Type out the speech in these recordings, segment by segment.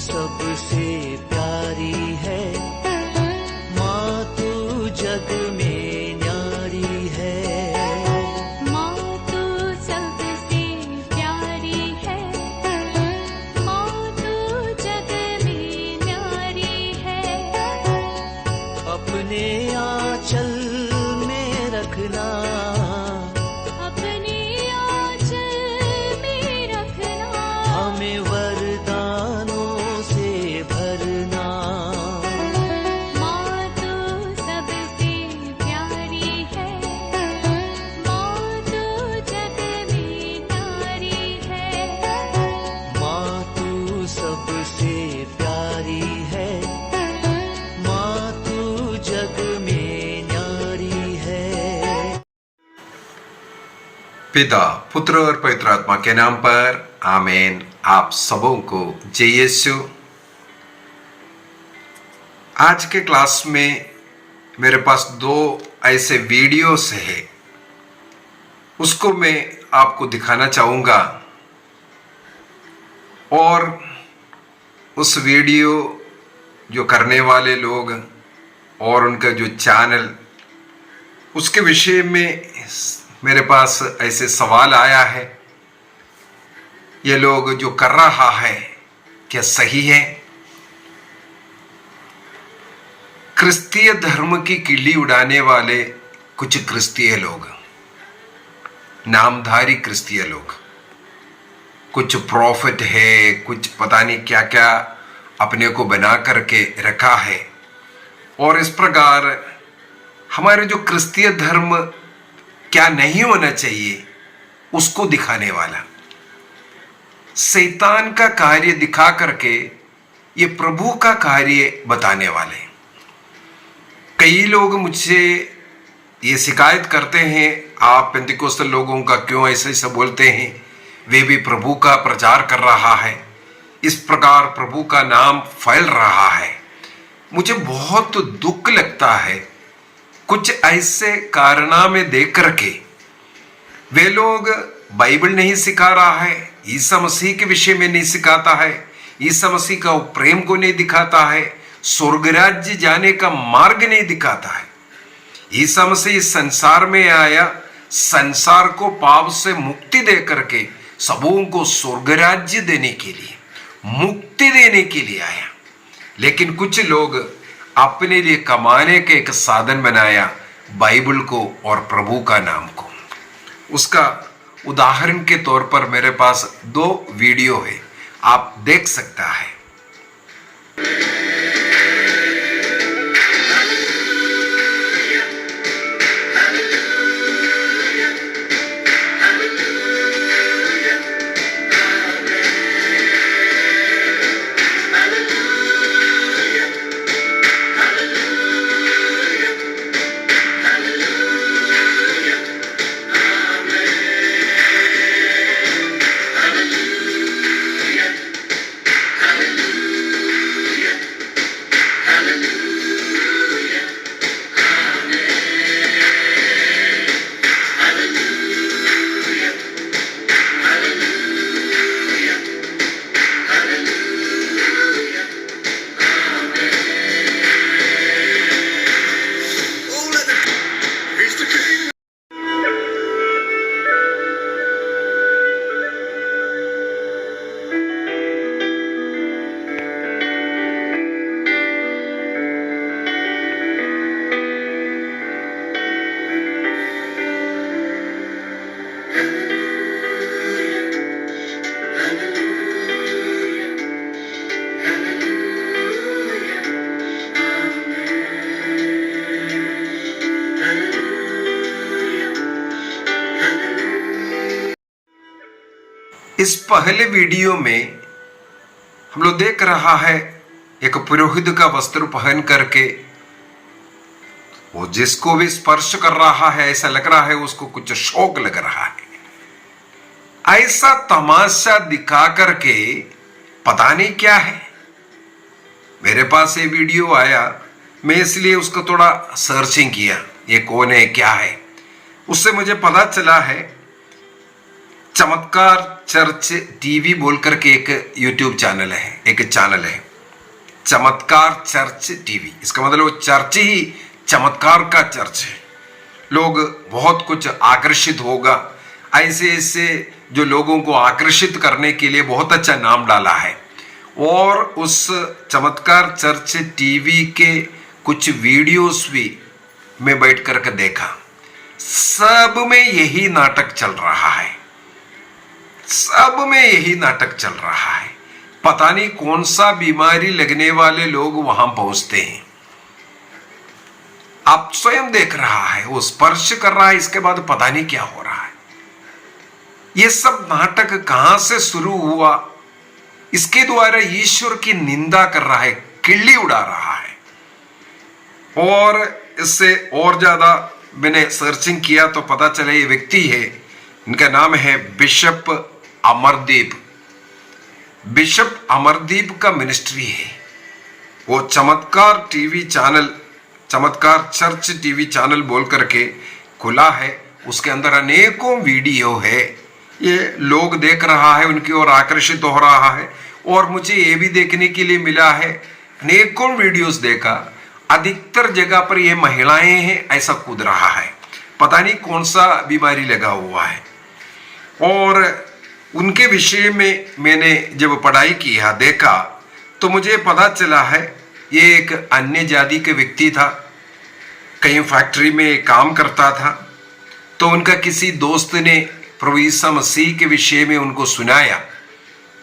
सबसे प्यारी है, माँ तू जग में न्यारी है। माँ तू सबसे प्यारी है, माँ तू जग में न्यारी है। अपने आंचल में रखना, अपने आंचल में रखना, हमें वरदानों से भरना। माँ तू सबसे प्यारी है, माँ तू जग में न्यारी है। माँ तू सबसे प्यारी है, माँ तू जग में न्यारी है। पिता, पुत्र और पवित्र आत्मा के नाम पर आमीन। आप सबों को जय यीशु। आज के क्लास में मेरे पास 2 ऐसे वीडियोस है, उसको मैं आपको दिखाना चाहूँगा। और उस वीडियो जो करने वाले लोग और उनका जो चैनल, उसके विषय में मेरे पास ऐसे सवाल आया है, ये लोग जो कर रहा है क्या सही है? क्रिस्तीय धर्म की किल्ली उड़ाने वाले कुछ क्रिस्तीय लोग, नामधारी क्रिस्तीय लोग, कुछ प्रॉफिट है, कुछ पता नहीं क्या क्या अपने को बना करके रखा है। और इस प्रकार हमारे जो क्रिस्तीय धर्म क्या नहीं होना चाहिए उसको दिखाने वाला, शैतान का कार्य दिखा करके ये प्रभु का कार्य बताने वाले। कई लोग मुझसे ये शिकायत करते हैं, आप पेंतिकोस्तल लोगों का क्यों ऐसे ऐसा बोलते हैं, वे भी प्रभु का प्रचार कर रहा है, इस प्रकार प्रभु का नाम फैल रहा है। मुझे बहुत दुख लगता है, कुछ ऐसे कारनामे देख करके वे लोग बाइबल नहीं सिखा रहा है, ईसा मसीह के विषय में नहीं सिखाता है, ईसा मसीह का प्रेम को नहीं दिखाता है, स्वर्ग राज्य जाने का मार्ग नहीं दिखाता है। ईसा मसीह इस संसार में आया, संसार को पाप से मुक्ति दे करके सबों को स्वर्ग राज्य देने के लिए, मुक्ति देने के लिए आया। लेकिन कुछ लोग अपने लिए कमाने के एक साधन बनाया बाइबल को और प्रभु का नाम को। उसका उदाहरण के तौर पर मेरे पास 2 वीडियो है, आप देख सकता है। इस पहले वीडियो में हम लोग देख रहा है एक पुरोहित का वस्त्र पहन करके वो जिसको भी स्पर्श कर रहा है ऐसा लग रहा है उसको कुछ शौक लग रहा है। ऐसा तमाशा दिखा करके पता नहीं क्या है। मेरे पास ये वीडियो आया, मैं इसलिए उसको थोड़ा सर्चिंग किया, ये कौन है क्या है। उससे मुझे पता चला है चमत्कार चर्च टीवी बोल करके एक यूट्यूब चैनल है, एक चैनल है चमत्कार चर्च टीवी। इसका मतलब वो चर्च ही चमत्कार का चर्च है। लोग बहुत कुछ आकर्षित होगा, ऐसे ऐसे जो लोगों को आकर्षित करने के लिए बहुत अच्छा नाम डाला है। और उस चमत्कार चर्च टीवी के कुछ वीडियोस भी मैं बैठ करके देखा, सब में यही नाटक चल रहा है, सब में यही नाटक चल रहा है। पता नहीं कौन सा बीमारी लगने वाले लोग वहां पहुंचते हैं। आप स्वयं देख रहा है, वो स्पर्श कर रहा है, इसके बाद पता नहीं क्या हो रहा है। ये सब नाटक कहां से शुरू हुआ? इसके द्वारा ईश्वर की निंदा कर रहा है, किल्ली उड़ा रहा है। और इससे और ज्यादा मैंने सर्चिंग किया तो पता चला ये व्यक्ति है, इनका नाम है बिशप अमरदीप। बिशप अमरदीप का मिनिस्ट्री है, वो चमत्कार टीवी चैनल, चमत्कार चर्च टीवी चैनल बोल करके खुला है। उसके अंदर अनेकों वीडियो है, ये लोग देख रहा है, उनकी ओर आकर्षित हो रहा है। और मुझे ये भी देखने के लिए मिला है, अनेकों वीडियोस देखा, अधिकतर जगह पर ये महिलाएं हैं ऐसा कूद रहा है, पता नहीं कौन सा बीमारी लगा हुआ है। और उनके विषय में मैंने जब पढ़ाई किया, देखा, तो मुझे पता चला है ये एक अन्य जाति के व्यक्ति था, कहीं फैक्ट्री में काम करता था। तो उनका किसी दोस्त ने प्रभु यीशु मसीह के विषय में उनको सुनाया,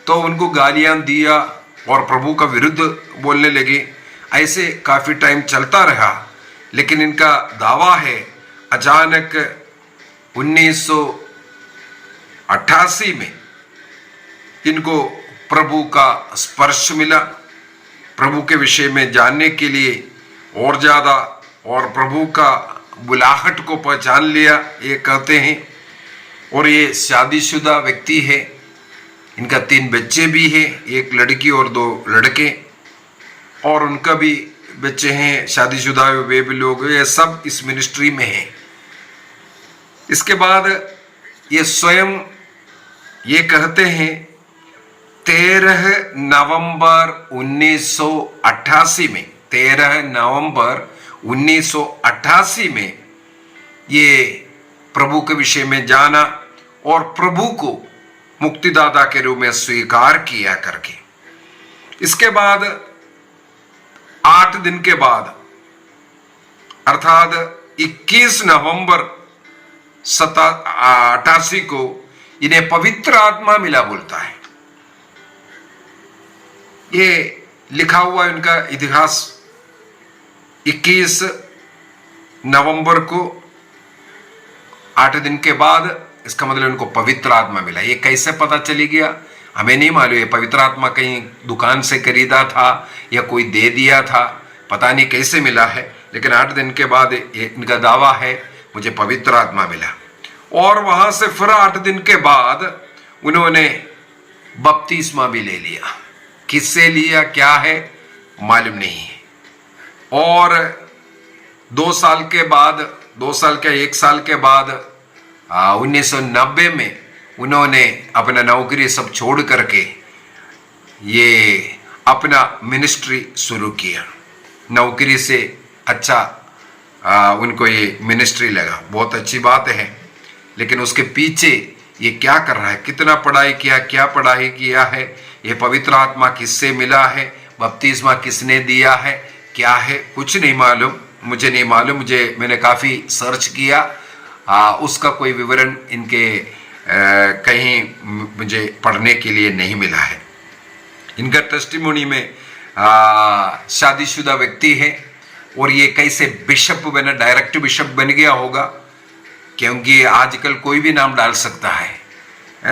तो उनको गालियां दिया और प्रभु का विरुद्ध बोलने लगे। ऐसे काफी टाइम चलता रहा, लेकिन इनका दावा है अचानक 1988 में इनको प्रभु का स्पर्श मिला, प्रभु के विषय में जानने के लिए और ज्यादा, और प्रभु का बुलाहट को पहचान लिया, ये कहते हैं। और ये शादीशुदा व्यक्ति है, इनका 3 बच्चे भी हैं, एक लड़की और 2 लड़के, और उनका भी बच्चे हैं शादीशुदा, वे भी लोग, ये सब इस मिनिस्ट्री में हैं। इसके बाद ये स्वयं ये कहते हैं 13 नवंबर 1988 में, 13 नवंबर 1988 में ये प्रभु के विषय में जाना और प्रभु को मुक्तिदाता के रूप में स्वीकार किया करके। इसके बाद 8 दिन के बाद अर्थात 21 नवंबर 88 को इन्हें पवित्र आत्मा मिला बोलता है। ये लिखा हुआ इनका इतिहास, 21 नवंबर को 8 दिन के बाद, इसका मतलब इनको पवित्र आत्मा मिला। ये कैसे पता चली गया हमें नहीं मालूम। ये पवित्र आत्मा कहीं दुकान से खरीदा था या कोई दे दिया था, पता नहीं कैसे मिला है, लेकिन 8 दिन के बाद इनका दावा है मुझे पवित्र आत्मा मिला। और वहां से फिर 8 दिन के बाद उन्होंने बपतिस्मा भी ले लिया। किससे लिया क्या है मालूम नहीं है। और 2 साल के बाद, 2 साल क्या 1 साल के बाद 1990 में उन्होंने अपना नौकरी सब छोड़ करके ये अपना मिनिस्ट्री शुरू किया। नौकरी से अच्छा उनको ये मिनिस्ट्री लगा, बहुत अच्छी बात है। लेकिन उसके पीछे ये क्या कर रहा है, कितना पढ़ाई किया, क्या पढ़ाई किया है, ये पवित्र आत्मा किससे मिला है, बपतिस्मा किसने दिया है, क्या है, कुछ नहीं मालूम, मुझे नहीं मालूम। मैंने काफ़ी सर्च किया, उसका कोई विवरण इनके कहीं मुझे पढ़ने के लिए नहीं मिला है। इनका टेस्टिमोनी में शादीशुदा व्यक्ति है और ये कैसे बिशप बना, डायरेक्ट बिशप बन गया होगा, क्योंकि आजकल कोई भी नाम डाल सकता है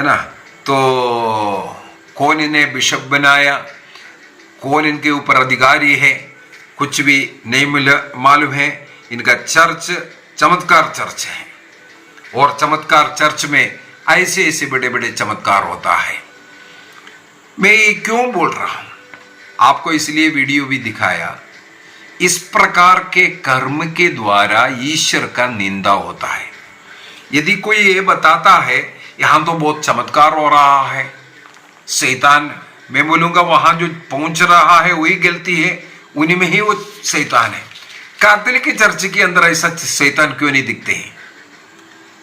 ना। तो कौन इन्हें बिशप बनाया, कौन इनके ऊपर अधिकारी है, कुछ भी नहीं मालूम है। इनका चर्च चमत्कार चर्च है और चमत्कार चर्च में ऐसे ऐसे बड़े बड़े चमत्कार होता है। मैं ये क्यों बोल रहा हूं आपको, इसलिए वीडियो भी दिखाया। इस प्रकार के कर्म के द्वारा ईश्वर का निंदा होता है। यदि कोई ये बताता है यहां तो बहुत चमत्कार हो रहा है। शैतान, मैं बोलूंगा वहां जो पहुंच रहा है वही गलती है, उन्हीं में ही वो शैतान है। कैथोलिक चर्च के अंदर ऐसा शैतान क्यों नहीं दिखते हैं?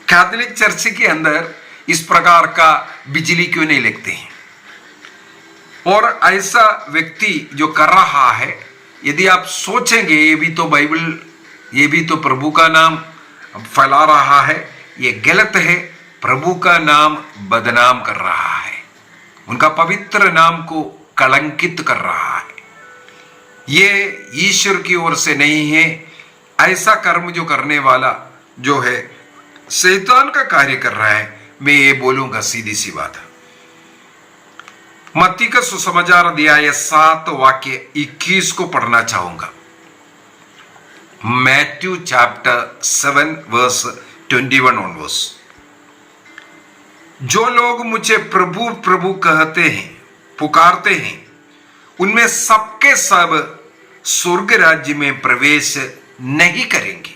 कैथोलिक चर्च के अंदर इस प्रकार का बिजली क्यों नहीं लगते हैं? और ऐसा व्यक्ति जो कर रहा है, यदि आप सोचेंगे ये भी तो बाइबल, ये भी तो प्रभु का नाम फैला रहा है, ये गलत है। प्रभु का नाम बदनाम कर रहा है, उनका पवित्र नाम को कलंकित कर रहा है। ये ईश्वर की ओर से नहीं है। ऐसा कर्म जो करने वाला जो है शैतान का कार्य कर रहा है। मैं ये बोलूंगा सीधी सी बात है। मत्ती का सुसमाचार अध्याय 7 वाक्य 21 को पढ़ना चाहूंगा। Matthew chapter 7 verse 21 onwards. जो लोग मुझे प्रभु प्रभु कहते हैं, पुकारते हैं, उनमें सबके सब स्वर्ग राज्य में प्रवेश नहीं करेंगे।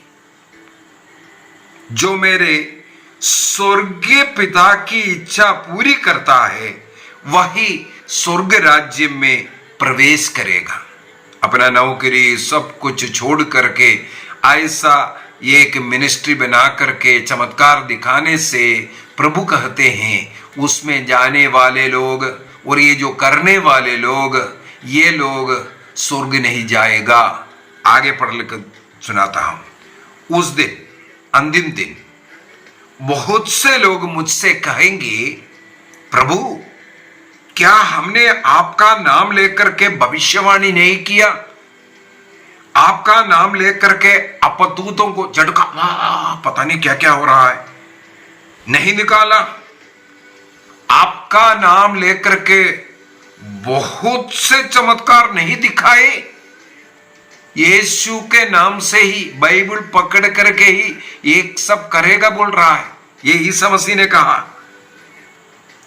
जो मेरे स्वर्गीय पिता की इच्छा पूरी करता है वही स्वर्ग राज्य में प्रवेश करेगा। अपना नौकरी सब कुछ छोड़ करके ऐसा एक मिनिस्ट्री बना करके चमत्कार दिखाने से प्रभु कहते हैं उसमें जाने वाले लोग और ये जो करने वाले लोग, ये लोग स्वर्ग नहीं जाएगा। आगे पढ़ लिख सुनाता हूं। उस दिन, अंतिम दिन, बहुत से लोग मुझसे कहेंगे, प्रभु क्या हमने आपका नाम लेकर के भविष्यवाणी नहीं किया? आपका नाम लेकर के अपदूतों को झटका, पता नहीं क्या क्या हो रहा है, नहीं निकाला? आपका नाम लेकर के बहुत से चमत्कार नहीं दिखाए? यीशु के नाम से ही बाइबल पकड़ करके ही एक सब करेगा बोल रहा है, ये ईसा मसीह ने कहा।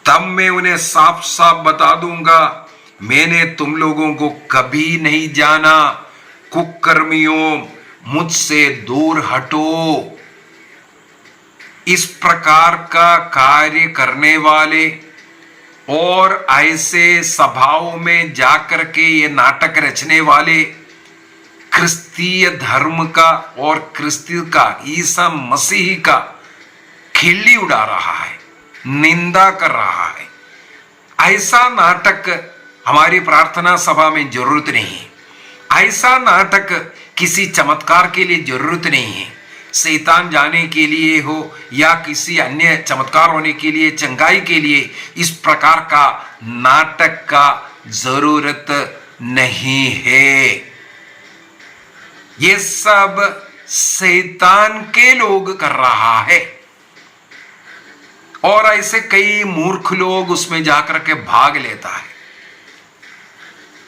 तब मैं उन्हें साफ साफ बता दूंगा, मैंने तुम लोगों को कभी नहीं जाना। कुकर्मियों, मुझसे दूर हटो। इस प्रकार का कार्य करने वाले और ऐसे सभाओं में जाकर के ये नाटक रचने वाले क्रिस्तीय धर्म का और क्रिस्ती का, ईसा मसीह का खिल्ली उड़ा रहा है, निंदा कर रहा है। ऐसा नाटक हमारी प्रार्थना सभा में जरूरत नहीं है। ऐसा नाटक किसी चमत्कार के लिए जरूरत नहीं है। शैतान जाने के लिए हो या किसी अन्य चमत्कार होने के लिए, चंगाई के लिए, इस प्रकार का नाटक का जरूरत नहीं है। ये सब शैतान के लोग कर रहा है और ऐसे कई मूर्ख लोग उसमें जाकर के भाग लेता है।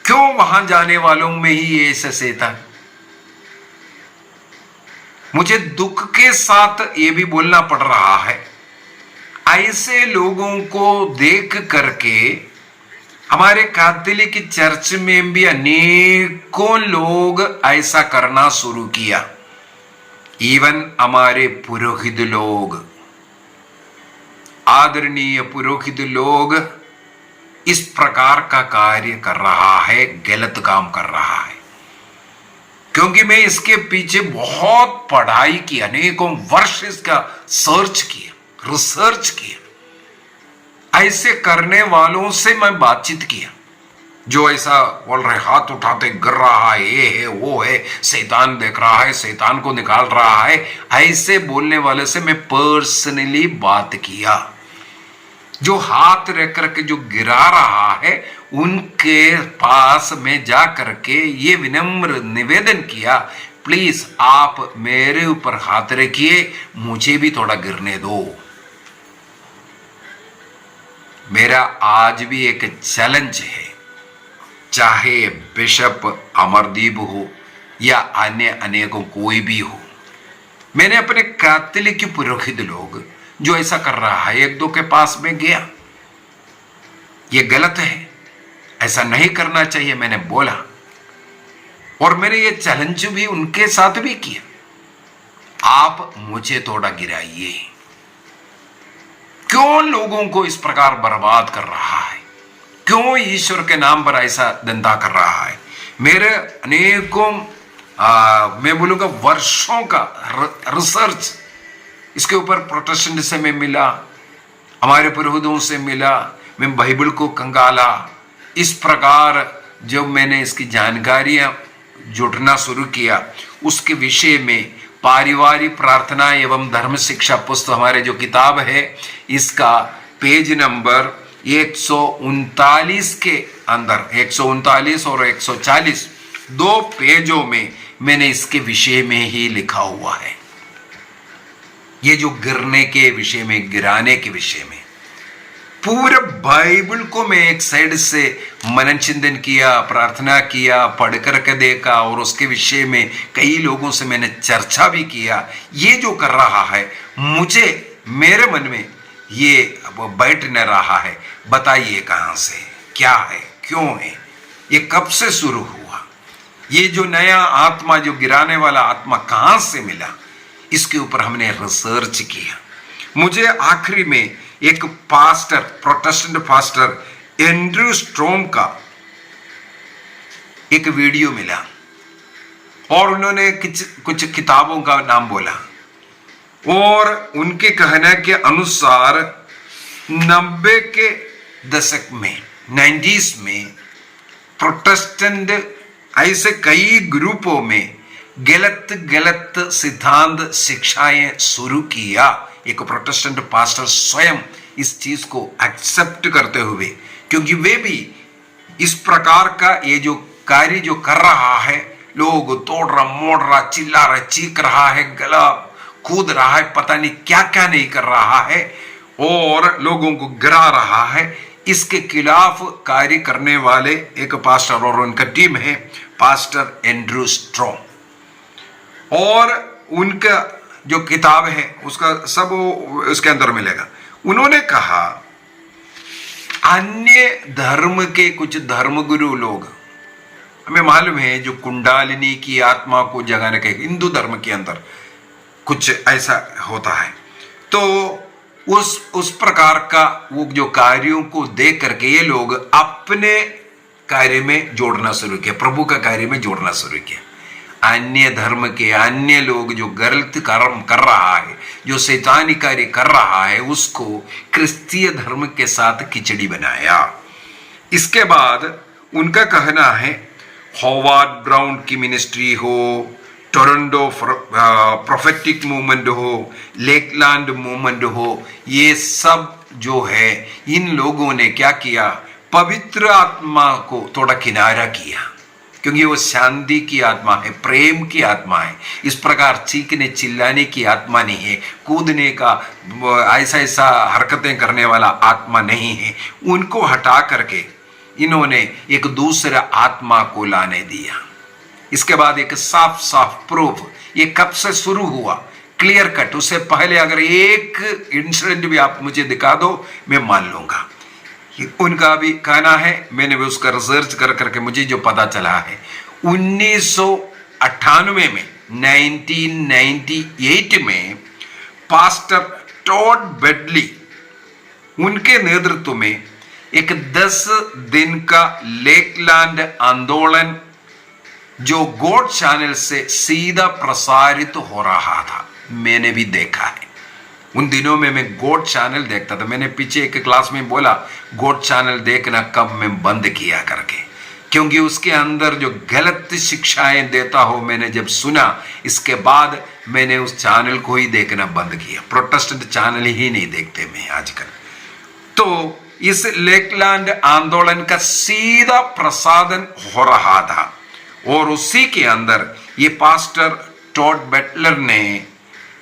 क्यों वहां जाने वालों में ही ये ऐसा शैतान? मुझे दुख के साथ ये भी बोलना पड़ रहा है, ऐसे लोगों को देख करके हमारे कैथोलिक चर्च में भी अनेकों लोग ऐसा करना शुरू किया। इवन हमारे पुरोहित लोग, आदरणीय पुरोहित लोग इस प्रकार का कार्य कर रहा है, गलत काम कर रहा है। क्योंकि मैं इसके पीछे बहुत पढ़ाई की, अनेकों वर्ष इसका सर्च किया, रिसर्च किया, ऐसे करने वालों से मैं बातचीत किया जो ऐसा बोल रहे, हाथ उठाते गिर रहा है, ये है वो है, शैतान देख रहा है, शैतान को निकाल रहा है। ऐसे बोलने वाले से मैं पर्सनली बात किया। जो हाथ रख करके जो गिरा रहा है उनके पास में जा करके ये विनम्र निवेदन किया, प्लीज आप मेरे ऊपर हाथ रखिए, मुझे भी थोड़ा गिरने दो। मेरा आज भी एक चैलेंज है, चाहे बिशप अमरदीप हो या अन्य अनेकों कोई भी हो। मैंने अपने कैथोलिक पुरोहित लोग जो ऐसा कर रहा है, एक दो के पास में गया, ये गलत है, ऐसा नहीं करना चाहिए, मैंने बोला। और मैंने ये चैलेंज भी उनके साथ भी किया, आप मुझे थोड़ा गिराइए। क्यों लोगों को इस प्रकार बर्बाद कर रहा है, क्यों ईश्वर के नाम पर ऐसा धंधा कर रहा है। मेरे अनेकों मैं बोलूंगा वर्षों का रिसर्च इसके ऊपर प्रोटेस्टेंट से मैं मिला, हमारे पुरोहितों से मिला, मैं बाइबल को कंगाला। इस प्रकार जब मैंने इसकी जानकारियां जुटना शुरू किया, उसके विषय में पारिवारिक प्रार्थना एवं धर्म शिक्षा पुस्तक हमारे जो किताब है, इसका पेज नंबर 139 के अंदर 139 और 140 दो पेजों में मैंने इसके विषय में ही लिखा हुआ है। ये जो गिरने के विषय में, गिराने के विषय में पूरे बाइबल को मैं एक साइड से मनन चिंतन किया, प्रार्थना किया, पढ़ करके देखा और उसके विषय में कई लोगों से मैंने चर्चा भी किया। ये जो कर रहा है मुझे, मेरे मन में ये बैठ न रहा है। बताइए कहां से, क्या है, क्यों है, ये कब से शुरू हुआ, ये जो नया आत्मा, जो गिराने वाला आत्मा कहां से मिला, इसके ऊपर हमने रिसर्च किया। मुझे आखिरी में एक पास्टर, प्रोटेस्टेंट पास्टर एंड्रयू स्ट्रोम का एक वीडियो मिला और उन्होंने कुछ किताबों का नाम बोला और उनके कहने के अनुसार 90 के दशक में, 90s में प्रोटेस्टेंट ऐसे कई ग्रुपों में गलत सिद्धांत शिक्षाएं शुरू किया। एक प्रोटेस्टेंट पास्टर स्वयं इस चीज को एक्सेप्ट करते हुए, क्योंकि वे भी इस प्रकार का ये जो कार्य जो कर रहा है, लोग तोड़ रहा, मोड़ रहा, चिल्ला रहा, चीख रहा है, गला कूद रहा है, पता नहीं क्या क्या नहीं कर रहा है और लोगों को गिरा रहा है, इसके खिलाफ कार्य करने वाले एक पास्टर और उनका टीम है पास्टर एंड्रयू स्ट्रोम। और उनका जो किताब है उसका सब उसके अंदर मिलेगा। उन्होंने कहा अन्य धर्म के कुछ धर्मगुरु लोग, हमें मालूम है जो कुंडालिनी की आत्मा को जगाने के हिंदू धर्म के अंदर कुछ ऐसा होता है, तो उस प्रकार का वो जो कार्यों को देख करके ये लोग अपने कार्य में जोड़ना शुरू किया, प्रभु का कार्य में जोड़ना शुरू किया। अन्य धर्म के अन्य लोग जो गलत कर्म कर रहा है, जो शैतानी कार्य कर रहा है, उसको क्रिस्तीय धर्म के साथ खिचड़ी बनाया। इसके बाद उनका कहना है हॉवार्ड ब्राउन की मिनिस्ट्री हो, टोरंटो प्रोफेटिक मूवमेंट हो, लेकलैंड मूवमेंट हो, ये सब जो है इन लोगों ने क्या किया, पवित्र आत्मा को थोड़ा किनारा किया, क्योंकि वो शांति की आत्मा है, प्रेम की आत्मा है। इस प्रकार चीखने चिल्लाने की आत्मा नहीं है, कूदने का ऐसा हरकतें करने वाला आत्मा नहीं है। उनको हटा करके इन्होंने एक दूसरा आत्मा को लाने दिया। इसके बाद एक साफ साफ प्रूफ, ये कब से शुरू हुआ, क्लियर कट। उससे पहले अगर एक इंसिडेंट भी आप मुझे दिखा दो, मैं मान लूंगा। उनका भी कहना है, मैंने भी उसका रिसर्च कर करके मुझे जो पता चला है, 1998 में 1998 में पास्टर टॉड बेडली, उनके नेतृत्व में एक 10 दिन का लेकलैंड आंदोलन जो गॉड चैनल से सीधा प्रसारित हो रहा था, मैंने भी देखा है। उन दिनों में मैं गॉड चैनल देखता था। मैंने पीछे एक क्लास में बोला गॉड चैनल देखना कब मैं बंद किया करके, क्योंकि उसके अंदर जो गलत शिक्षाएं देता हो मैंने जब सुना, इसके बाद मैंने उस चैनल को ही देखना बंद किया। प्रोटेस्टेंट चैनल ही नहीं देखते मैं आजकल। तो इस लेकलैंड आंदोलन का सीधा प्रसारण हो रहा था और उसी के अंदर ये पास्टर टॉड बेटलर ने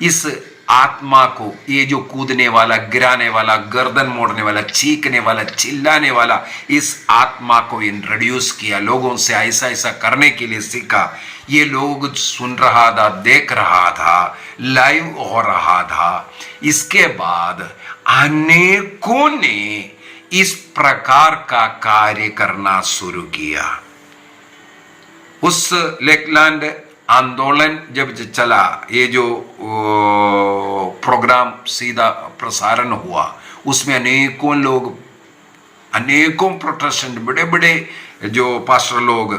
इस आत्मा को, ये जो कूदने वाला, गिराने वाला, गर्दन मोड़ने वाला, चीखने वाला, चिल्लाने वाला, इस आत्मा को इंट्रोड्यूस किया, लोगों से ऐसा ऐसा करने के लिए सीखा। ये लोग सुन रहा था, देख रहा था, लाइव हो रहा था। इसके बाद अनेकों ने इस प्रकार का कार्य करना शुरू किया। उस लेकलैंड आंदोलन जब चला, ये जो प्रोग्राम सीधा प्रसारण हुआ, उसमें अनेकों लोग, अनेकों प्रोटेस्टेंट बड़े बड़े जो पास्टर लोग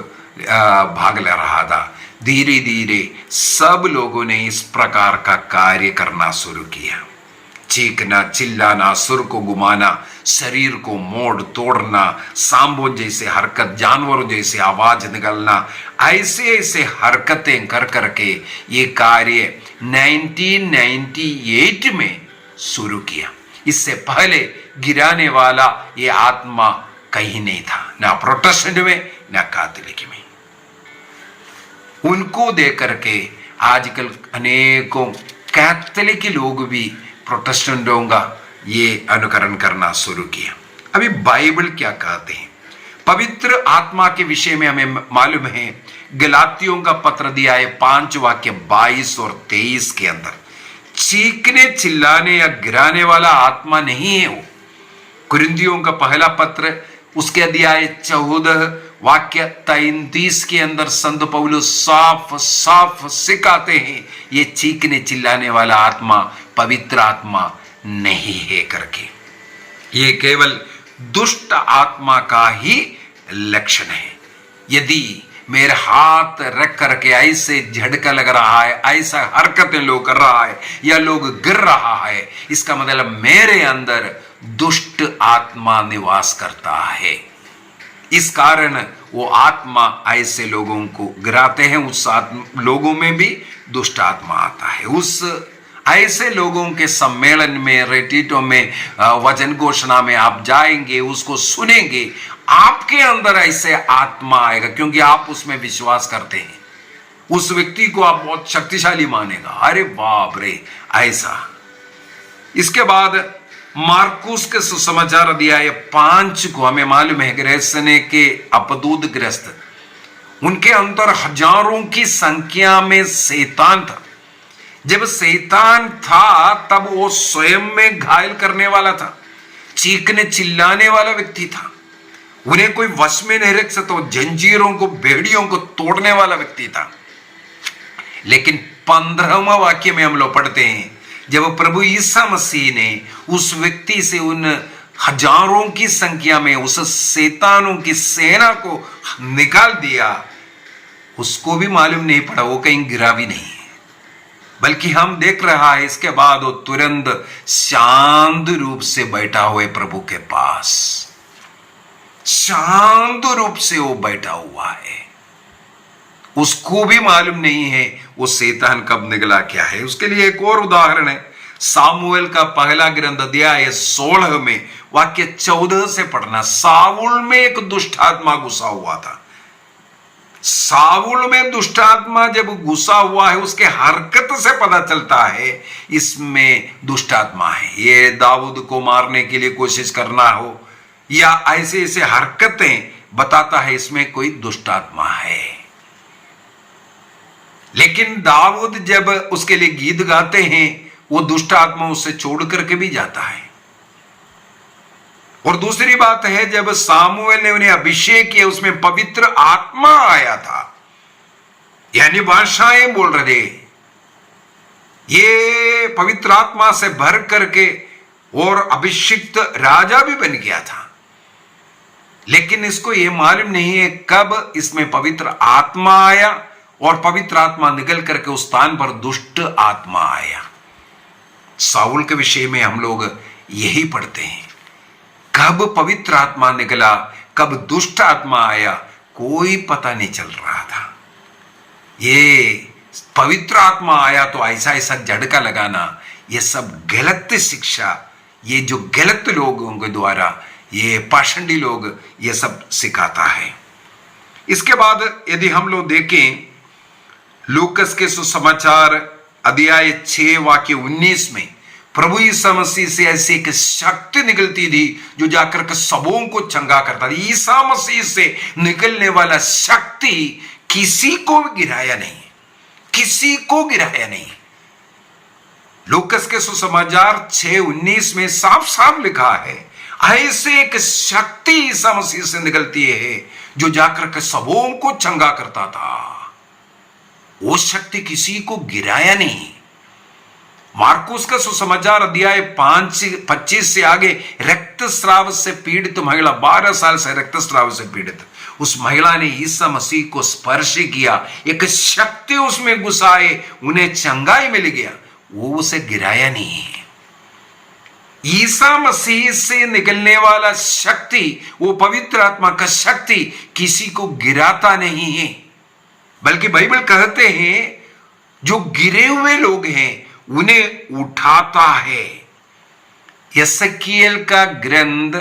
भाग ले रहा था। धीरे धीरे सब लोगों ने इस प्रकार का कार्य करना शुरू किया। चीखना, चिल्लाना, सुर को घुमाना, शरीर को मोड़ तोड़ना, सांबों जैसे हरकत, जानवरों जैसे आवाज निकलना, ऐसे ऐसे हरकतें कर करके ये कार्य 1998 में शुरू किया। इससे पहले गिराने वाला ये आत्मा कहीं नहीं था, ना प्रोटेस्टेंट में ना कैथोलिक में। उनको देख करके आजकल अनेकों कैथोलिक लोग भी प्रोटेस्टेंटों का ये अनुकरण करना शुरू किया। अभी बाइबल क्या कहते हैं? पवित्र आत्मा के विषय में हमें मालूम है, गलातियों का पत्र दिया है 5 वाक्य 22 और 23 के अंदर, चीखने चिल्लाने या गिराने वाला आत्मा नहीं है वो। कुरिन्थियों का पहला पत्र उसके अध्याय 14 वाक्य 33 के अंदर संत पौलुस साफ साफ सिखाते हैं, ये चीखने चिल्लाने वाला आत्मा पवित्र आत्मा नहीं है करके। ये केवल दुष्ट आत्मा का ही लक्षण है। यदि मेरे हाथ रख करके ऐसे झटका लग रहा है, ऐसा हरकतें लोग कर रहा है या लोग गिर रहा है, इसका मतलब मेरे अंदर दुष्ट आत्मा निवास करता है। इस कारण वो आत्मा ऐसे लोगों को गिराते हैं। उस लोगों में भी दुष्ट आत्मा आता है। उस ऐसे लोगों के सम्मेलन में, रेटिटों में, वचन घोषणा में आप जाएंगे, उसको सुनेंगे, आपके अंदर ऐसे आत्मा आएगा, क्योंकि आप उसमें विश्वास करते हैं। उस व्यक्ति को आप बहुत शक्तिशाली मानेगा। अरे बाप रे, ऐसा। इसके बाद मार्कुस के सुसमाचार अध्याय 5 को हमें मालूम है, ग्रसने के अपदूत ग्रस्त, उनके अंदर हजारों की संख्या में शैतान था। जब शैतान था तब वो स्वयं में घायल करने वाला था, चीखने चिल्लाने वाला व्यक्ति था। उन्हें कोई वश में नहीं रख सकता, जंजीरों को, बेड़ियों को तोड़ने वाला व्यक्ति था। लेकिन 15वां वाक्य में हम लोग पढ़ते हैं, जब प्रभु ईसा मसीह ने उस व्यक्ति से, उन हजारों की संख्या में उस शैतानों की सेना को निकाल दिया, उसको भी मालूम नहीं पड़ा, वो कहीं गिरा भी नहीं, बल्कि हम देख रहा है इसके बाद वो तुरंत शांत रूप से बैठा हुए प्रभु के पास, शांत रूप से वो बैठा हुआ है। उसको भी मालूम नहीं है वो शैतान कब निकला क्या है। उसके लिए एक और उदाहरण है, सामुएल का पहला ग्रंथ अध्याय 16 में वाक्य 14 से पढ़ना। साउल में एक दुष्ट आत्मा घुसा हुआ था। साउल में दुष्ट आत्मा जब घुसा हुआ है, उसके हरकत से पता चलता है इसमें दुष्ट आत्मा है। ये दाऊद को मारने के लिए कोशिश करना हो या ऐसे ऐसे हरकतें बताता है, इसमें कोई दुष्ट आत्मा है। लेकिन दाऊद जब उसके लिए गीत गाते हैं, वो दुष्ट आत्मा उससे छोड़ करके भी जाता है। और दूसरी बात है, जब सामुएल ने उन्हें अभिषेक किया, उसमें पवित्र आत्मा आया था, यानी भाषाएं बोल रहे, ये पवित्र आत्मा से भर करके और अभिषिक्त राजा भी बन गया था। लेकिन इसको यह मालूम नहीं है कब इसमें पवित्र आत्मा आया और पवित्र आत्मा निकल करके उस स्थान पर दुष्ट आत्मा आया। साउल के विषय में हम लोग यही पढ़ते हैं, कब पवित्र आत्मा निकला, कब दुष्ट आत्मा आया, कोई पता नहीं चल रहा था। ये पवित्र आत्मा आया तो ऐसा ऐसा झटका लगाना, ये सब गलत शिक्षा, ये जो गलत लोगों के द्वारा ये पाषंडी लोग ये सब सिखाता है। इसके बाद यदि हम लोग देखें लूकस के सुसमाचार अध्याय 6 वाक्य 19 में, प्रभु यीशु मसीह से ऐसी एक शक्ति निकलती थी जो जाकर के सबों को चंगा करता था। ईसा मसीह से निकलने वाला शक्ति किसी को गिराया नहीं, किसी को गिराया नहीं। लूकस के सुसमाचार 6:19 में साफ साफ लिखा है, ऐसे एक शक्ति ईसा मसीह से निकलती है जो जाकर के सबों को चंगा करता था। वो शक्ति किसी को गिराया नहीं। मार्कुस का सुसमाचार अध्याय 5:25 से आगे रक्तस्राव से पीड़ित महिला, 12 साल से रक्तस्राव से पीड़ित उस महिला ने ईसा मसीह को स्पर्श किया, एक शक्ति उसमें घुसाए, उन्हें चंगाई मिल गया, वो उसे गिराया नहीं है। ईसा मसीह से निकलने वाला शक्ति, वो पवित्र आत्मा का शक्ति किसी को गिराता नहीं है, बल्कि बाइबल कहते हैं जो गिरे हुए लोग हैं उन्हें उठाता है। यसेकिएल का ग्रंथ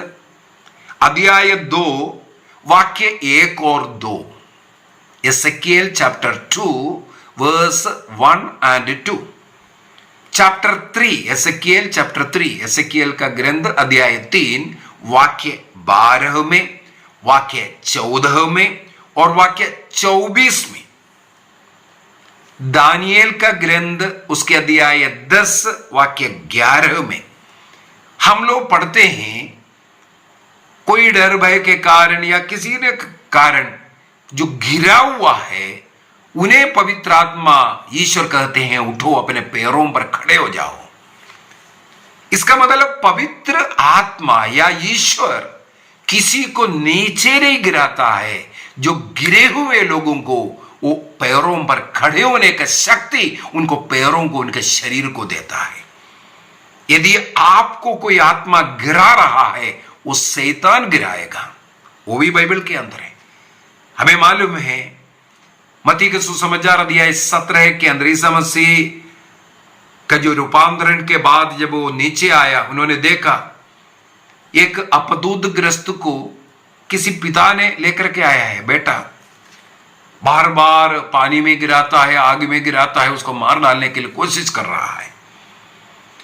अध्याय 2 वाक्य 1 और 2। यसेकिएल चैप्टर 2 वर्स 1 and 2। चैप्टर 3 यसेकिएल चैप्टर 3, यसेकिएल का ग्रंथ अध्याय 3 वाक्य 12 में, वाक्य 14 में और वाक्य 24 में। दानिएल का ग्रंथ उसके अध्याय 10 वाक्य 11 में हम लोग पढ़ते हैं, कोई डर भय के कारण या किसी ने कारण जो गिरा हुआ है उन्हें पवित्र आत्मा ईश्वर कहते हैं उठो, अपने पैरों पर खड़े हो जाओ। इसका मतलब पवित्र आत्मा या ईश्वर किसी को नीचे नहीं गिराता है, जो गिरे हुए लोगों को वो पैरों पर खड़े होने का शक्ति उनको पैरों को, उनके शरीर को देता है। यदि आपको कोई आत्मा गिरा रहा है वो शैतान गिराएगा, वो भी बाइबल के अंदर है। हमें मालूम है मत्ती के सुसमाचार अध्याय 17 के अंदर ईसा मसीह का जो रूपांतरण के बाद जब वो नीचे आया, उन्होंने देखा एक अपदूतग्रस्त को किसी पिता ने लेकर के आया है, बेटा बार बार पानी में गिराता है, आग में गिराता है, उसको मार डालने के लिए कोशिश कर रहा है।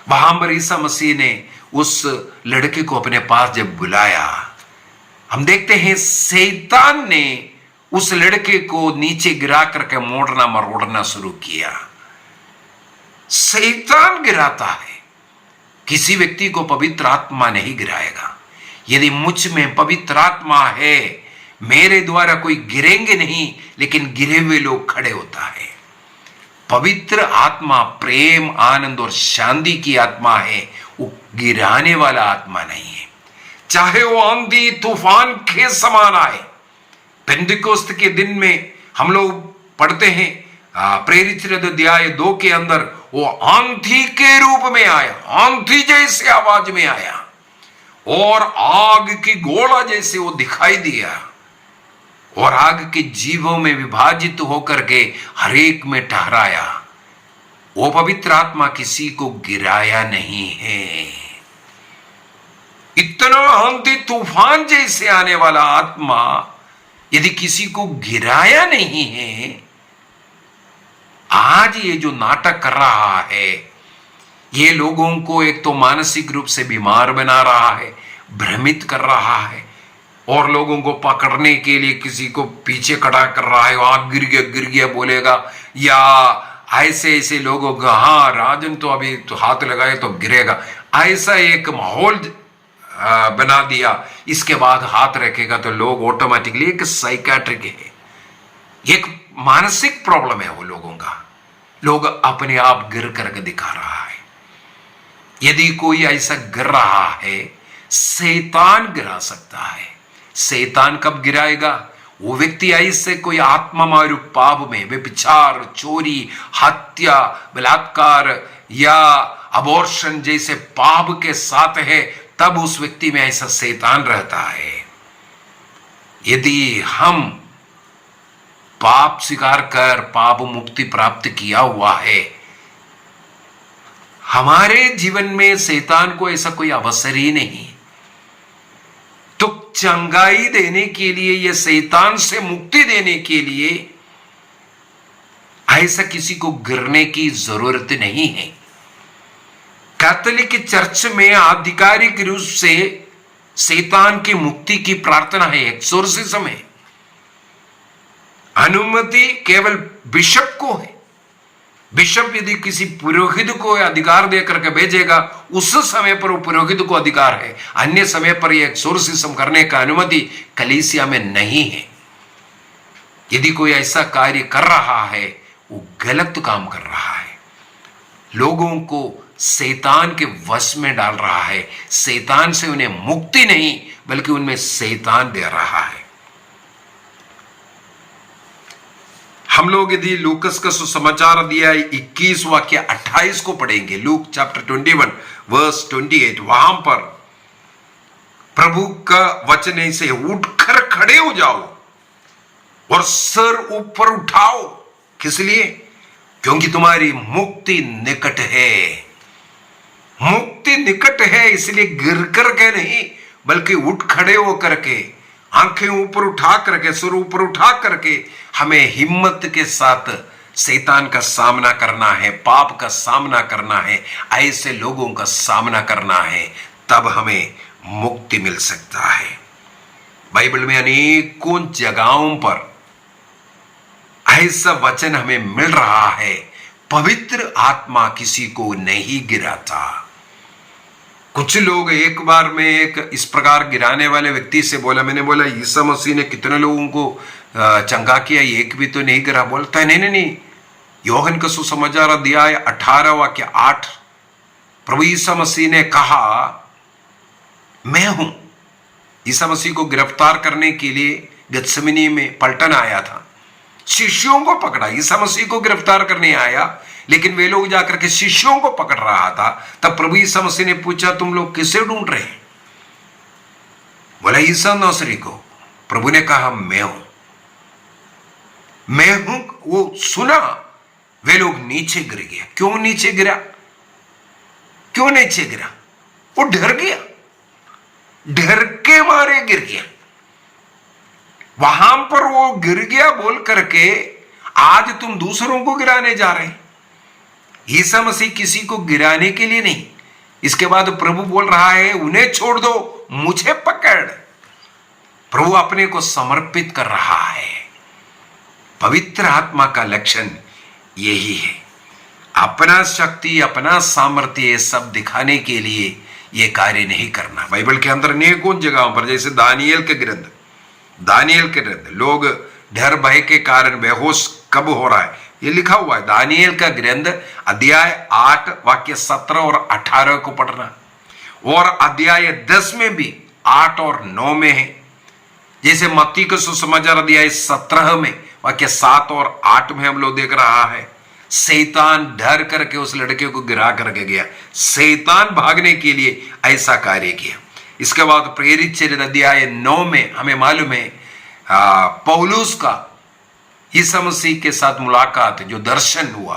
वहां पर ईसा मसीह ने उस लड़के को अपने पास जब बुलाया, हम देखते हैं शैतान ने उस लड़के को नीचे गिरा करके मोड़ना मरोड़ना शुरू किया। शैतान गिराता है, किसी व्यक्ति को पवित्र आत्मा नहीं गिराएगा। यदि मुझ में पवित्र आत्मा है, मेरे द्वारा कोई गिरेंगे नहीं, लेकिन गिरे हुए लोग खड़े होता है। पवित्र आत्मा प्रेम, आनंद और शांति की आत्मा है, वो गिराने वाला आत्मा नहीं है। चाहे वो आंधी तूफान के समान आए। पेंतिकोस्त के दिन में हम लोग पढ़ते हैं प्रेरित अध्याय 2 के अंदर, वो आंधी के रूप में आया, आंधी जैसे आवाज में आया और आग की गोला जैसे वो दिखाई दिया और आग के जीवों में विभाजित होकर के हरेक में ठहराया। वो पवित्र आत्मा किसी को गिराया नहीं है। इतना आंधी तूफान जैसे आने वाला आत्मा यदि किसी को गिराया नहीं है, आज ये जो नाटक कर रहा है, ये लोगों को एक तो मानसिक रूप से बीमार बना रहा है, भ्रमित कर रहा है और लोगों को पकड़ने के लिए किसी को पीछे खड़ा कर रहा है, वहां गिर गया बोलेगा, या ऐसे ऐसे लोगों का हाँ राजन तो अभी तो हाथ लगाए तो गिरेगा, ऐसा एक माहौल बना दिया। इसके बाद हाथ रखेगा तो लोग ऑटोमेटिकली, एक साइकेट्रिक है, एक मानसिक प्रॉब्लम है वो लोगों का, लोग अपने आप गिर करके दिखा रहा है। यदि कोई ऐसा गिर रहा है, शैतान गिरा सकता है। शैतान कब गिराएगा? वो व्यक्ति ऐसे कोई आत्मामारू पाप में, व्यभिचार, चोरी, हत्या, बलात्कार या अबॉर्शन जैसे पाप के साथ है, तब उस व्यक्ति में ऐसा शैतान रहता है। यदि हम पाप स्वीकार कर पाप मुक्ति प्राप्त किया हुआ है, हमारे जीवन में शैतान को ऐसा कोई अवसर ही नहीं। तो चंगाई देने के लिए या शैतान से मुक्ति देने के लिए ऐसा किसी को गिरने की जरूरत नहीं है। कैथोलिक चर्च में आधिकारिक रूप से शैतान की मुक्ति की प्रार्थना है, एक्सोर्सिज्म है। अनुमति केवल बिशप को है। बिशप यदि किसी पुरोहित को अधिकार दे करके भेजेगा, उस समय पर वो पुरोहित को अधिकार है, अन्य समय पर यह एक्सोर्सिज्म करने का अनुमति कलीसिया में नहीं है। यदि कोई ऐसा कार्य कर रहा है, वो गलत काम कर रहा है। लोगों को शैतान के वश में डाल रहा है। शैतान से उन्हें मुक्ति नहीं बल्कि उनमें शैतान दे रहा है। हम लोग यदि लूकस का सुसमाचार अध्याय 21 वाक्य 28 को पढ़ेंगे, लूक चैप्टर 21 वर्स 28, वहां पर प्रभु का वचन ऐसे, उठकर खड़े हो जाओ और सर ऊपर उठाओ। किस लिए? क्योंकि तुम्हारी मुक्ति निकट है। मुक्ति निकट है, इसलिए गिर करके नहीं बल्कि उठ खड़े हो करके, आंखें ऊपर उठा करके, सिर ऊपर उठा करके हमें हिम्मत के साथ शैतान का सामना करना है, पाप का सामना करना है, ऐसे लोगों का सामना करना है, तब हमें मुक्ति मिल सकता है। बाइबल में अनेकों जगहों पर ऐसा वचन हमें मिल रहा है, पवित्र आत्मा किसी को नहीं गिराता। कुछ लोग एक बार में एक इस प्रकार गिराने वाले व्यक्ति से बोला, मैंने बोला ईसा मसीह ने कितने लोगों को चंगा किया, एक भी तो नहीं गिरा। बोलता है नहीं, योहन का सुसमाचार अध्याय 18 वाक्य 8, प्रभु ईसा मसीह ने कहा मैं हूं। ईसा मसीह को गिरफ्तार करने के लिए गत्समनी में पलटन आया था, शिष्यों को पकड़ा। ईसा मसीह को गिरफ्तार करने आया, लेकिन वे लोग जाकर के शिष्यों को पकड़ रहा था। तब प्रभु ईसा मसीह ने पूछा, तुम लोग किसे ढूंढ रहे हैं? बोला ईसा नासरी को। प्रभु ने कहा मैं हूं, मैं हूं। वो सुना, वे लोग नीचे गिर गया। क्यों नीचे गिरा? क्यों नीचे गिरा? वो डर गया, डर के मारे गिर गया। वहां पर वो गिर गया बोल करके आज तुम दूसरों को गिराने जा रहे हैं। ईसा मसीह किसी को गिराने के लिए नहीं। इसके बाद प्रभु बोल रहा है उन्हें छोड़ दो, मुझे पकड़। प्रभु अपने को समर्पित कर रहा है। पवित्र आत्मा का लक्षण यही है, अपना शक्ति, अपना सामर्थ्य सब दिखाने के लिए यह कार्य नहीं करना। बाइबल के अंदर अनेकों जगहों पर, जैसे दानियल के ग्रंथ लोग डर भय के कारण बेहोश कब हो रहा है, ये लिखा हुआ है। दानियल का ग्रंथ अध्याय 8 वाक्य 17 और 18 को पढ़ना, और अध्याय 10 में भी 8 और 9 में है। जैसे मत्ती का सुसमाचार अध्याय 17 में वाक्य 7 और 8 में हम लोग देख रहा है, शैतान डर करके उस लड़के को गिरा करके गया। शैतान भागने के लिए ऐसा कार्य किया। इसके बाद प्रेरित चरित्र अध्याय 9 में हमें मालूम है पौलुस का ईसा मसीह के साथ मुलाकात, जो दर्शन हुआ,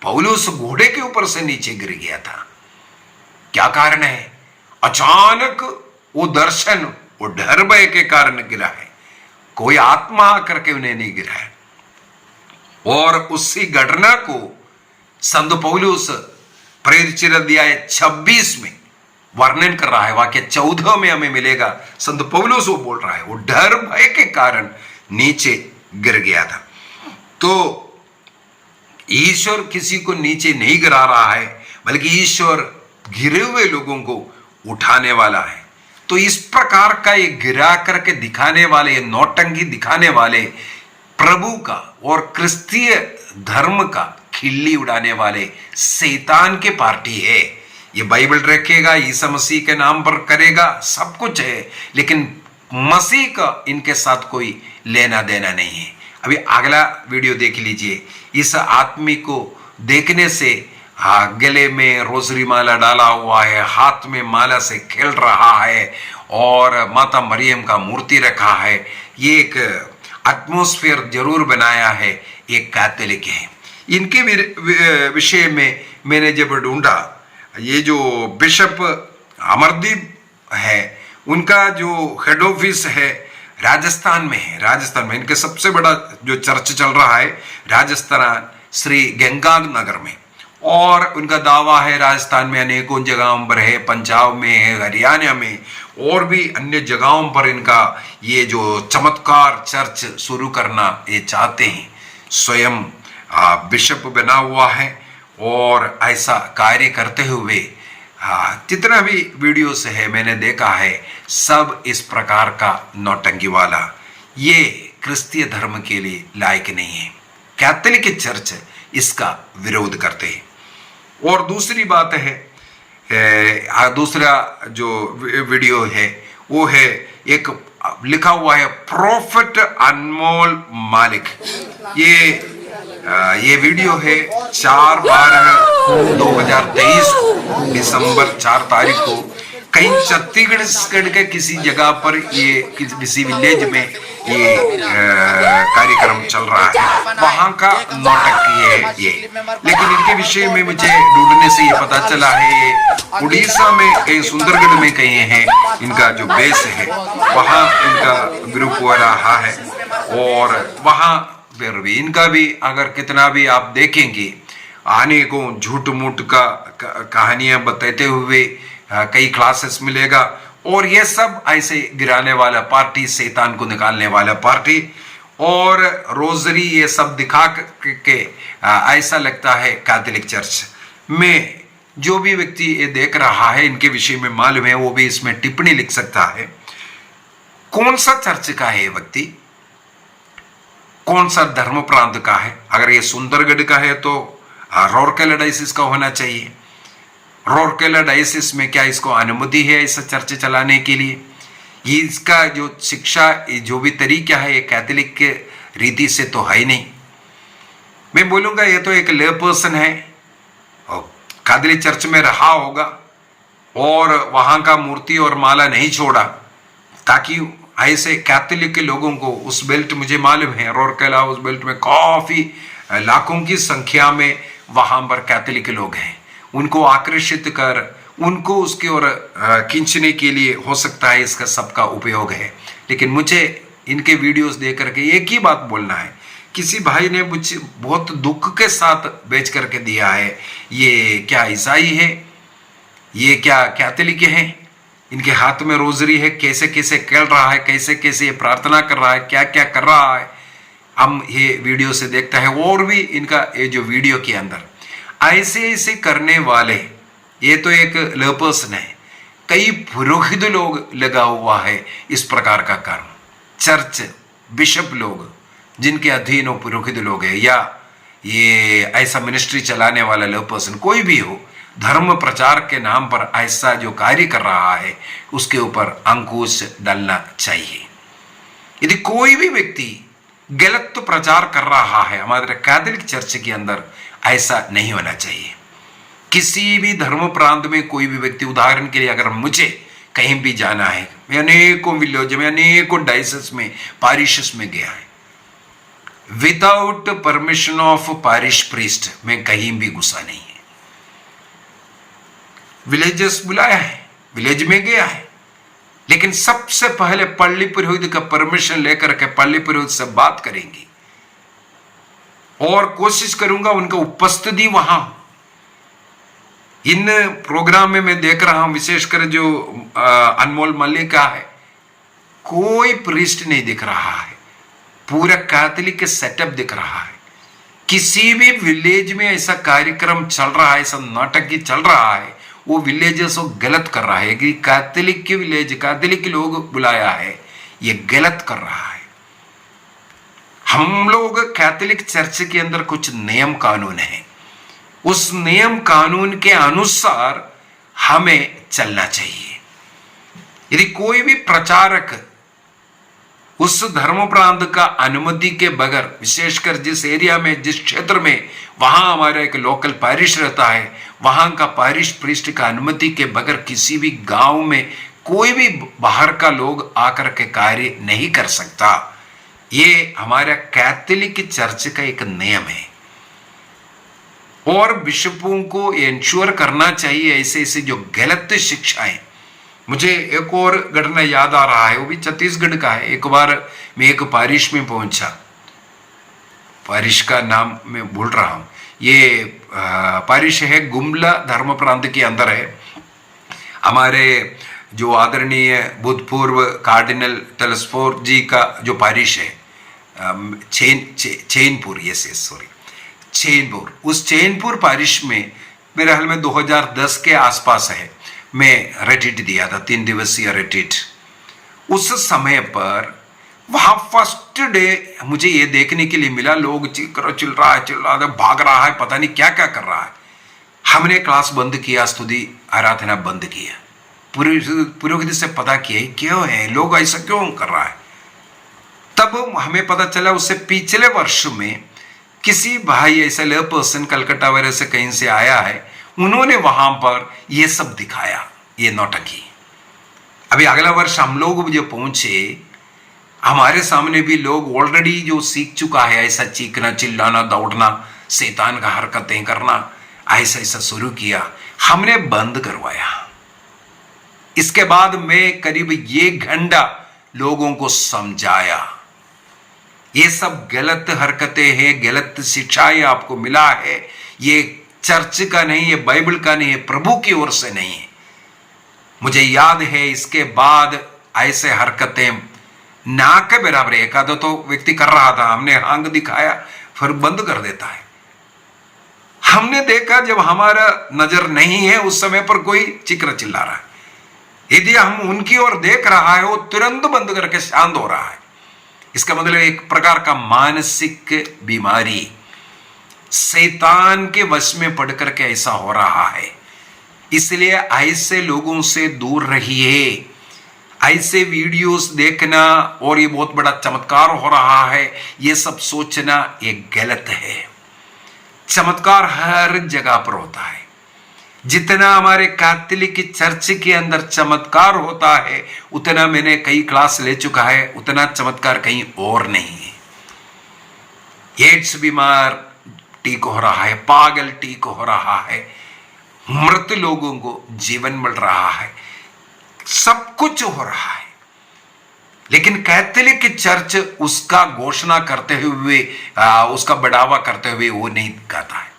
पौलुस घोड़े के ऊपर से नीचे गिर गया था। क्या कारण है? अचानक वो दर्शन, वो डर भय के कारण गिरा है, कोई आत्मा आकर के उन्हें नहीं गिरा है। और उसी घटना को संत पौलुस प्रेरित अध्याय 26 में वर्णन कर रहा है। वाक्य 14 में हमें मिलेगा, संत पौलुस वो बोल रहा है वो डर भय के कारण नीचे गिर गया था। तो ईश्वर किसी को नीचे नहीं गिरा रहा है, बल्कि ईश्वर गिरे हुए लोगों को उठाने वाला है। तो इस प्रकार का ये गिरा करके दिखाने वाले, ये नौटंकी दिखाने वाले प्रभु का और क्रिस्तीय धर्म का खिल्ली उड़ाने वाले शैतान के पार्टी है। ये बाइबल रखेगा, ईसा मसीह के नाम पर करेगा, सब कुछ है, लेकिन मसीह का इनके साथ कोई लेना देना नहीं है। अभी अगला वीडियो देख लीजिए। इस आदमी को देखने से गले में रोजरी माला डाला हुआ है, हाथ में माला से खेल रहा है और माता मरियम का मूर्ति रखा है। ये एक एटमॉस्फेयर जरूर बनाया है, ये कैथोलिक है। इनके विषय में मैंने जब ढूंढा, ये जो बिशप अमरदीप है, उनका जो हेड ऑफिस है राजस्थान में है। राजस्थान में इनके सबसे बड़ा जो चर्च चल रहा है राजस्थान श्री गंगानगर में, और उनका दावा है राजस्थान में अनेकों जगहों पर है, पंजाब में है, हरियाणा में और भी अन्य जगहों पर इनका ये जो चमत्कार चर्च शुरू करना ये चाहते हैं। स्वयं बिशप बना हुआ है और ऐसा कार्य करते हुए जितना भी वीडियोस है मैंने देखा है, सब इस प्रकार का नौटंकी वाला, ये क्रिस्तीय धर्म के लिए लायक नहीं है। कैथोलिक चर्च इसका विरोध करते हैं। और दूसरी बात है, दूसरा जो वीडियो है वो है एक लिखा हुआ है प्रोफेट अनमोल मालिक। ये वीडियो है 4/12/2023 दिसंबर 4 तारीख को कहीं छत्तीसगढ़ के किसी जगह पर ये किसी विलेज में ये कार्यक्रम चल रहा है, वहां का नाटक ये। लेकिन इनके विषय में मुझे ढूंढने से ये पता चला है ये उड़ीसा में कहीं सुंदरगढ़ में कहीं है इनका जो बेस है, वहां इनका ग्रुप हो रहा है। और वहां फिर भी इनका भी अगर कितना भी आप देखेंगे आने को झूठ मूठ का कहानियां बताते हुए कई क्लासेस मिलेगा। और ये सब ऐसे गिराने वाला पार्टी, शैतान को निकालने वाला पार्टी, और रोजरी ये सब दिखा के ऐसा लगता है कैथोलिक चर्च में जो भी व्यक्ति ये देख रहा है इनके विषय में मालूम है वो भी इसमें टिप्पणी लिख सकता है। कौन सा चर्च का है ये व्यक्ति, कौन सा धर्म प्रांत का है। अगर ये सुंदरगढ़ का है तो रूरकेला डायसिस का होना चाहिए। रूरकेला डायसिस में क्या इसको अनुमति है ऐसा चर्च चलाने के लिए? ये इसका जो शिक्षा जो भी तरीका है ये कैथोलिक के रीति से तो है ही नहीं। मैं बोलूंगा ये तो एक ले पर्सन है, कैथोलिक चर्च में रहा होगा और वहां का मूर्ति और माला नहीं छोड़ा, ताकि ऐसे कैथोलिक के लोगों को उस बेल्ट, मुझे मालूम है रूरकेला उस बेल्ट में काफी लाखों की संख्या में वहां पर कैथोलिक लोग हैं, उनको आकर्षित कर उनको उसकी ओर खींचने के लिए हो सकता है इसका सबका उपयोग है। लेकिन मुझे इनके वीडियोस देख करके एक ही बात बोलना है, किसी भाई ने मुझे बहुत दुख के साथ बेच करके दिया है, ये क्या ईसाई है, ये क्या कैथोलिक है, इनके हाथ में रोजरी है, कैसे कैसे खेल रहा है, कैसे कैसे ये प्रार्थना कर रहा है, क्या क्या कर रहा है, हम ये वीडियो से देखता है। और भी इनका ये जो वीडियो के अंदर ऐसे ऐसे करने वाले, ये तो एक लेपर्सन है, कई पुरोहित लोग लगा हुआ है इस प्रकार का कर्म। चर्च बिशप लोग जिनके अधीन पुरोहित लोग है, या ये ऐसा मिनिस्ट्री चलाने वाला लेपर्सन कोई भी हो, धर्म प्रचार के नाम पर ऐसा जो कार्य कर रहा है उसके ऊपर अंकुश डालना चाहिए। यदि कोई भी व्यक्ति गलत तो प्रचार कर रहा है हमारे कैथोलिक चर्च के अंदर, ऐसा नहीं होना चाहिए। किसी भी धर्म प्रांत में कोई भी व्यक्ति, उदाहरण के लिए अगर मुझे कहीं भी जाना है, मैं अनेकों विलेज में अनेकों डायसिस में पारिशस में गया है, विदाउट परमिशन ऑफ पारिश प्रीस्ट मैं कहीं भी घुसा नहीं है। विलेजेस बुलाया है, विलेज में गया है, लेकिन सबसे पहले पल्ली पुरोहित का परमिशन लेकर के पल्ली पुरोहित से बात करेंगे और कोशिश करूंगा उनका उपस्थिति वहां। इन प्रोग्राम में मैं देख रहा हूं विशेषकर जो अनमोल मल्लिक का है, कोई प्रीस्ट नहीं दिख रहा है, पूरा कैथोलिक सेटअप दिख रहा है। किसी भी विलेज में ऐसा कार्यक्रम चल रहा है, ऐसा नाटक ही चल रहा है, वो विलेजेस को गलत कर रहा है कि कैथोलिक के विलेज, कैथोलिक के लोग बुलाया है, ये गलत कर रहा है। हम लोग कैथोलिक चर्च के अंदर कुछ नियम कानून है, उस नियम कानून के अनुसार हमें चलना चाहिए। यदि कोई भी प्रचारक उस धर्म प्रांत का अनुमति के बगैर, विशेषकर जिस एरिया में, जिस क्षेत्र में वहां हमारा एक लोकल पारिश रहता है, वहां का पारिश प्रीस्ट का अनुमति के बगैर किसी भी गांव में कोई भी बाहर का लोग आकर के कार्य नहीं कर सकता। ये हमारा कैथोलिक चर्च का एक नियम है और बिशपों को इंश्योर करना चाहिए ऐसे ऐसे जो गलत शिक्षाएं। मुझे एक और घटना याद आ रहा है, वो भी छत्तीसगढ़ का है। एक बार मैं एक पारिश में पहुंचा, पारिश का नाम मैं भूल रहा हूं, ये पारिश है गुमला धर्म प्रांत के अंदर है। हमारे जो आदरणीय भूतपूर्व कार्डिनल टेलस्फोर जी का जो पारिश है, चैनपुर, चैनपुर, उस चैनपुर पारिश में मेरे हाल में 2010 के आसपास है, मैं रिट्रीट दिया था, 3 दिवसीय रिट्रीट। उस समय पर वहां फर्स्ट डे मुझे ये देखने के लिए मिला, लोग चिल्ला रहा है, भाग रहा है, पता नहीं क्या क्या कर रहा है। हमने क्लास बंद किया, स्तुति आराधना बंद किया, पुरोहित से पता किया क्यों है, लोग ऐसा क्यों कर रहा है। तब हमें पता चला उससे पिछले वर्ष में किसी भाई ऐसा ले पर्सन कलकत्ता वगैरह से कहीं से आया है, उन्होंने वहां पर ये सब दिखाया, ये नौटंकी। अभी अगला वर्ष हम लोग जो पहुंचे, हमारे सामने भी लोग ऑलरेडी जो सीख चुका है ऐसा चीखना, चिल्लाना, दौड़ना, शैतान का हरकतें करना, ऐसा ऐसा शुरू किया, हमने बंद करवाया। इसके बाद मैं करीब 1 घंटा लोगों को समझाया, ये सब गलत हरकतें हैं, गलत शिक्षाएं आपको मिला है, ये चर्च का नहीं है, बाइबल का नहीं है, प्रभु की ओर से नहीं है। मुझे याद है इसके बाद ऐसे हरकतें ना के बराबर, एक आधा तो व्यक्ति कर रहा था, हमने आंख दिखाया फिर बंद कर देता है। हमने देखा जब हमारा नजर नहीं है उस समय पर कोई चिक्र चिल्ला रहा है, यदि हम उनकी ओर देख रहा है वो तुरंत बंद करके शांत हो रहा है। इसका मतलब एक प्रकार का मानसिक बीमारी, शैतान के वश में पड़ करके ऐसा हो रहा है। इसलिए ऐसे लोगों से दूर रहिए। ऐसे वीडियोस देखना और ये बहुत बड़ा चमत्कार हो रहा है, ये सब सोचना ये गलत है। चमत्कार हर जगह पर होता है। जितना हमारे कैथोलिक चर्च के अंदर चमत्कार होता है, उतना मैंने कई क्लास ले चुका है, उतना चमत्कार कहीं और नहीं है। एड्स बीमार ठीक हो रहा है, पागल ठीक हो रहा है, मृत लोगों को जीवन मिल रहा है, सब कुछ हो रहा है। लेकिन कैथोलिक चर्च उसका घोषणा करते हुए, उसका बढ़ावा करते हुए वो नहीं कहता है।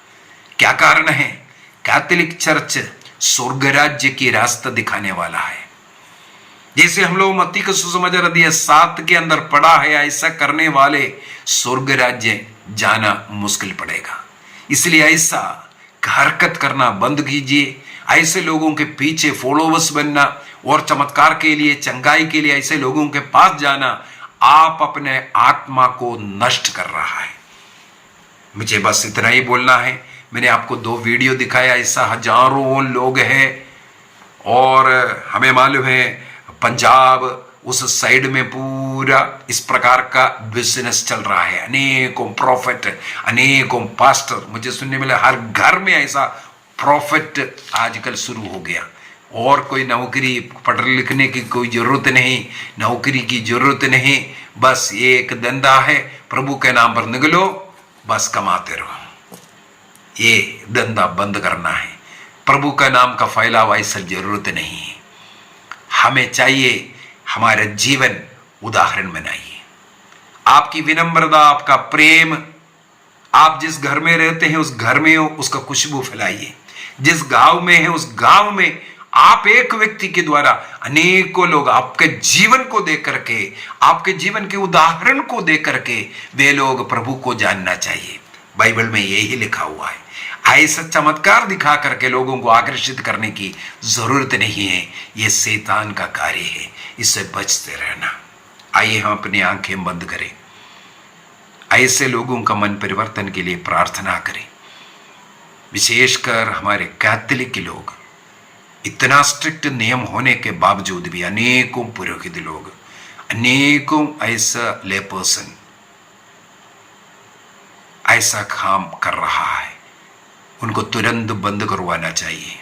क्या कारण है? कैथोलिक चर्च स्वर्ग राज्य की रास्ता दिखाने वाला है। जैसे हम लोग मत्ती का सुसमाचार अध्याय 7 के अंदर पढ़ा है, ऐसा करने वाले स्वर्ग राज्य जाना मुश्किल पड़ेगा। इसलिए ऐसा हरकत करना बंद कीजिए। ऐसे लोगों के पीछे फॉलोवर्स बनना और चमत्कार के लिए, चंगाई के लिए ऐसे लोगों के पास जाना, आप अपने आत्मा को नष्ट कर रहा है। मुझे बस इतना ही बोलना है। मैंने आपको 2 वीडियो दिखाया, ऐसा हजारों लोग हैं और हमें मालूम है पंजाब उस साइड में पूरा इस प्रकार का बिजनेस चल रहा है। अनेकों प्रॉफिट, अनेकों पास्टर, मुझे सुनने मिला हर घर में ऐसा प्रॉफिट आजकल शुरू हो गया। और कोई नौकरी पढ़ने लिखने की कोई जरूरत नहीं, नौकरी की जरूरत नहीं, बस ये एक धंधा है, प्रभु के नाम पर निकलो, बस कमाते रहो। ये धंधा बंद करना है। प्रभु का नाम का फैलाव ऐसा जरूरत नहीं है। हमें चाहिए हमारा जीवन उदाहरण बनाइए। आपकी विनम्रता, आपका प्रेम, आप जिस घर में रहते हैं उस घर में उसका खुशबू फैलाइए। जिस गांव में है उस गांव में आप एक व्यक्ति के द्वारा अनेकों लोग आपके जीवन को देख करके, आपके जीवन के उदाहरण को देख करके वे लोग प्रभु को जानना चाहिए। बाइबल में यही लिखा हुआ है। ऐसा चमत्कार दिखा करके लोगों को आकर्षित करने की जरूरत नहीं है। यह शैतान का कार्य है, इससे बचते रहना। आइए हम अपनी आंखें बंद करें, ऐसे लोगों का मन परिवर्तन के लिए प्रार्थना करें। विशेषकर हमारे कैथोलिक के लोग, इतना स्ट्रिक्ट नियम होने के बावजूद भी अनेकों पुरोहित लोग, अनेकों ऐसा ले पर्सन ऐसा काम कर रहा है, उनको तुरंत बंद करवाना चाहिए।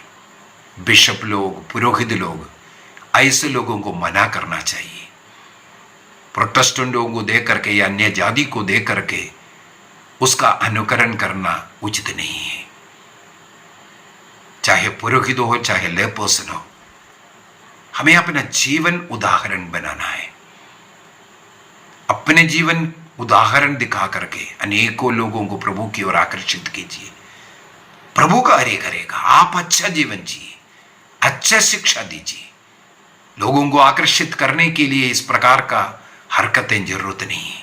बिशप लोग, पुरोहित लोग, ऐसे लोगों को मना करना चाहिए। प्रोटेस्टेंट लोगों को देख करके या अन्य जाति को देख करके उसका अनुकरण करना उचित नहीं है। चाहे पुरोहित हो, चाहे ले पर्सन हो, हमें अपना जीवन उदाहरण बनाना है। अपने जीवन उदाहरण दिखा करके अनेकों लोगों को प्रभु की ओर आकर्षित कीजिए। प्रभु कार्य करेगा। आप अच्छा जीवन जिए, अच्छा शिक्षा दीजिए। लोगों को आकर्षित करने के लिए इस प्रकार का हरकतें जरूरत नहीं है।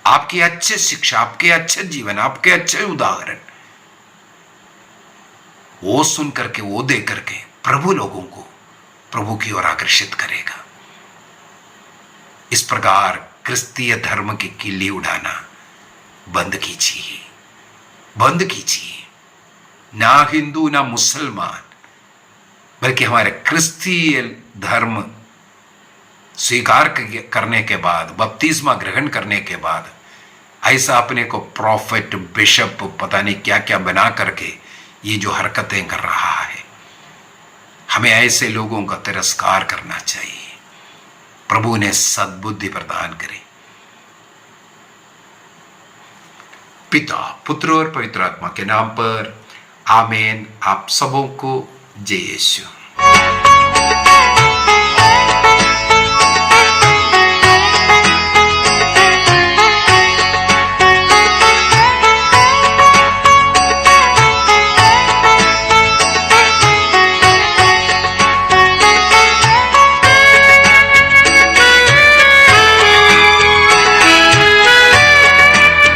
आपकी अच्छी शिक्षा, आपके अच्छे जीवन, आपके अच्छे उदाहरण, वो सुन करके, वो देख करके प्रभु लोगों को प्रभु की ओर आकर्षित करेगा। इस प्रकार क्रिस्तीय धर्म की किल्ली उड़ाना बंद कीजिए, बंद कीजिए। ना हिंदू ना मुसलमान, बल्कि हमारे क्रिस्तीय धर्म स्वीकार करने के बाद, बपतिस्मा ग्रहण करने के बाद ऐसा अपने को प्रॉफिट, बिशप, पता नहीं क्या क्या बना करके ये जो हरकतें कर रहा है, हमें ऐसे लोगों का तिरस्कार करना चाहिए। प्रभु ने सद्बुद्धि प्रदान करी। पिता, पुत्र और पवित्र आत्मा के नाम पर आमीन। आप सबों को जय यीशु।